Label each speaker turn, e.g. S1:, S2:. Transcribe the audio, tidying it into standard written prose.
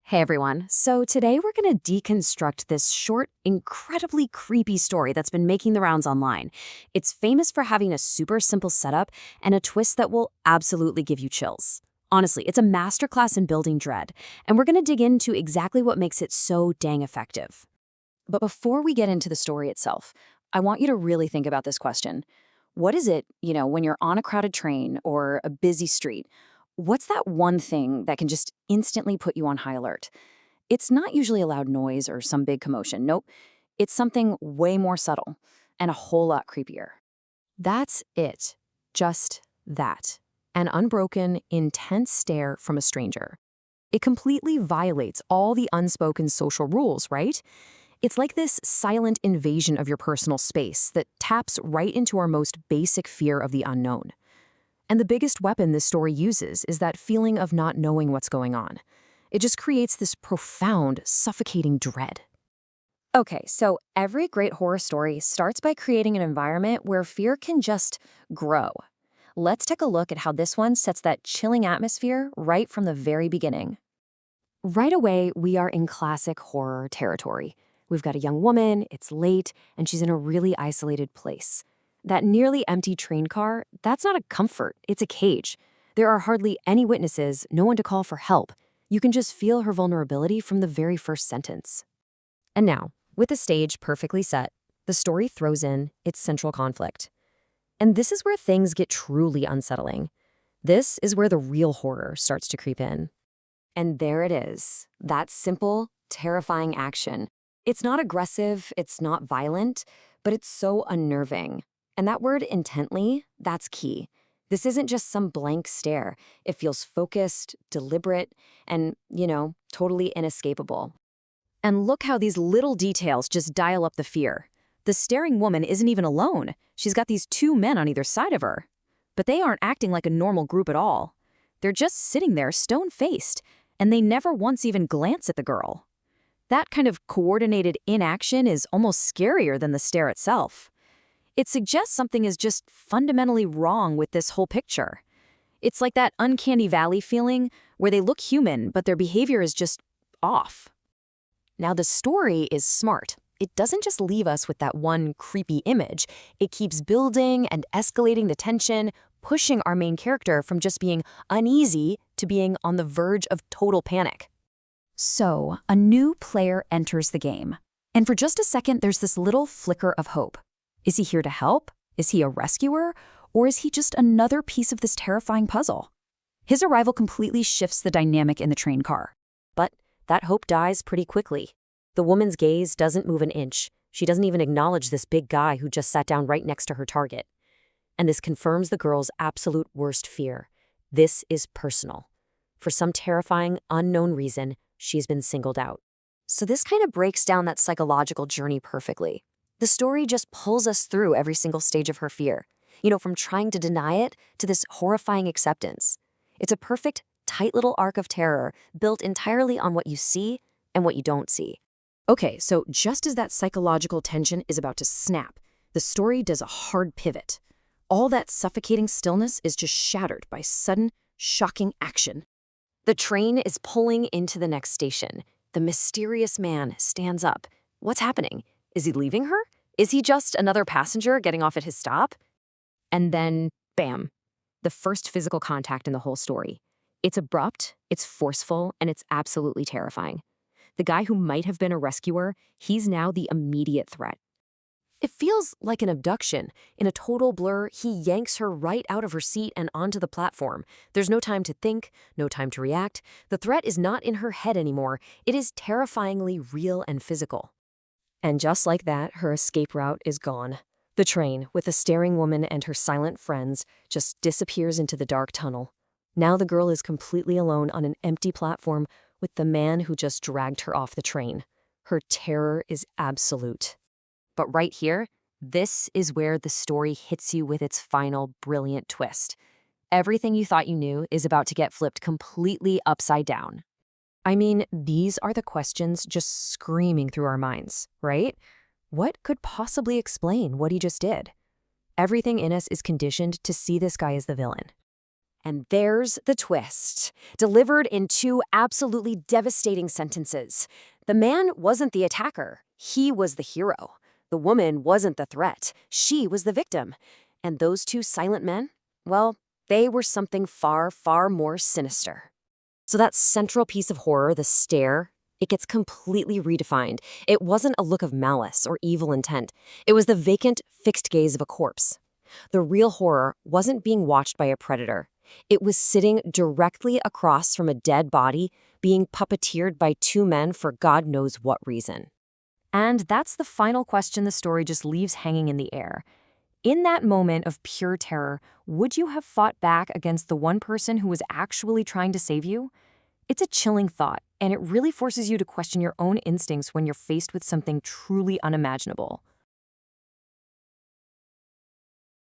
S1: Hey everyone. So today we're going to deconstruct this short, incredibly creepy story that's been making the rounds online. It's famous for having a super simple setup and a twist that will absolutely give you chills. Honestly, it's a masterclass in building dread, and we're going to dig into exactly what makes it so dang effective. But before we get into the story itself, I want you to really think about this question. What is it, when you're on a crowded train or a busy street? What's that one thing that can just instantly put you on high alert? It's not usually a loud noise or some big commotion. Nope. It's something way more subtle and a whole lot creepier. That's it. Just that. An unbroken, intense stare from a stranger. It completely violates all the unspoken social rules, right? It's like this silent invasion of your personal space that taps right into our most basic fear of the unknown. And the biggest weapon this story uses is that feeling of not knowing what's going on. It just creates this profound, suffocating dread. Okay, so every great horror story starts by creating an environment where fear can just grow. Let's take a look at how this one sets that chilling atmosphere right from the very beginning. Right away, we are in classic horror territory. We've got a young woman, it's late, and she's in a really isolated place. That nearly empty train car, that's not a comfort, it's a cage. There are hardly any witnesses, no one to call for help. You can just feel her vulnerability from the very first sentence. And now, with the stage perfectly set, the story throws in its central conflict. And this is where things get truly unsettling. This is where the real horror starts to creep in. And there it is, that simple, terrifying action. It's not aggressive, it's not violent, but it's so unnerving. And that word intently, that's key. This isn't just some blank stare. It feels focused, deliberate, and, totally inescapable. And look how these little details just dial up the fear. The staring woman isn't even alone. She's got these two men on either side of her. But they aren't acting like a normal group at all. They're just sitting there stone-faced, and they never once even glance at the girl. That kind of coordinated inaction is almost scarier than the stare itself. It suggests something is just fundamentally wrong with this whole picture. It's like that uncanny valley feeling where they look human, but their behavior is just off. Now, the story is smart. It doesn't just leave us with that one creepy image. It keeps building and escalating the tension, pushing our main character from just being uneasy to being on the verge of total panic. So, a new player enters the game. And for just a second, there's this little flicker of hope. Is he here to help? Is he a rescuer? Or is he just another piece of this terrifying puzzle? His arrival completely shifts the dynamic in the train car. But that hope dies pretty quickly. The woman's gaze doesn't move an inch. She doesn't even acknowledge this big guy who just sat down right next to her target. And this confirms the girl's absolute worst fear. This is personal. For some terrifying, unknown reason, she's been singled out. So this kind of breaks down that psychological journey perfectly. The story just pulls us through every single stage of her fear. From trying to deny it to this horrifying acceptance. It's a perfect, tight little arc of terror built entirely on what you see and what you don't see. Okay, so just as that psychological tension is about to snap, the story does a hard pivot. All that suffocating stillness is just shattered by sudden, shocking action. The train is pulling into the next station. The mysterious man stands up. What's happening? Is he leaving her? Is he just another passenger getting off at his stop? And then, bam, the first physical contact in the whole story. It's abrupt, it's forceful, and it's absolutely terrifying. The guy who might have been a rescuer, he's now the immediate threat. It feels like an abduction. In a total blur, he yanks her right out of her seat and onto the platform. There's no time to think, no time to react. The threat is not in her head anymore. It is terrifyingly real and physical. And just like that, her escape route is gone. The train, with the staring woman and her silent friends, just disappears into the dark tunnel. Now the girl is completely alone on an empty platform with the man who just dragged her off the train. Her terror is absolute. But right here, this is where the story hits you with its final brilliant twist. Everything you thought you knew is about to get flipped completely upside down. I mean, these are the questions just screaming through our minds, right? What could possibly explain what he just did? Everything in us is conditioned to see this guy as the villain. And there's the twist, delivered in two absolutely devastating sentences. The man wasn't the attacker, he was the hero. The woman wasn't the threat, she was the victim. And those two silent men? Well, they were something far, far more sinister. So that central piece of horror, the stare, it gets completely redefined. It wasn't a look of malice or evil intent. It was the vacant, fixed gaze of a corpse. The real horror wasn't being watched by a predator. It was sitting directly across from a dead body, being puppeteered by two men for God knows what reason. And that's the final question the story just leaves hanging in the air. In that moment of pure terror, would you have fought back against the one person who was actually trying to save you? It's a chilling thought, and it really forces you to question your own instincts when you're faced with something truly unimaginable.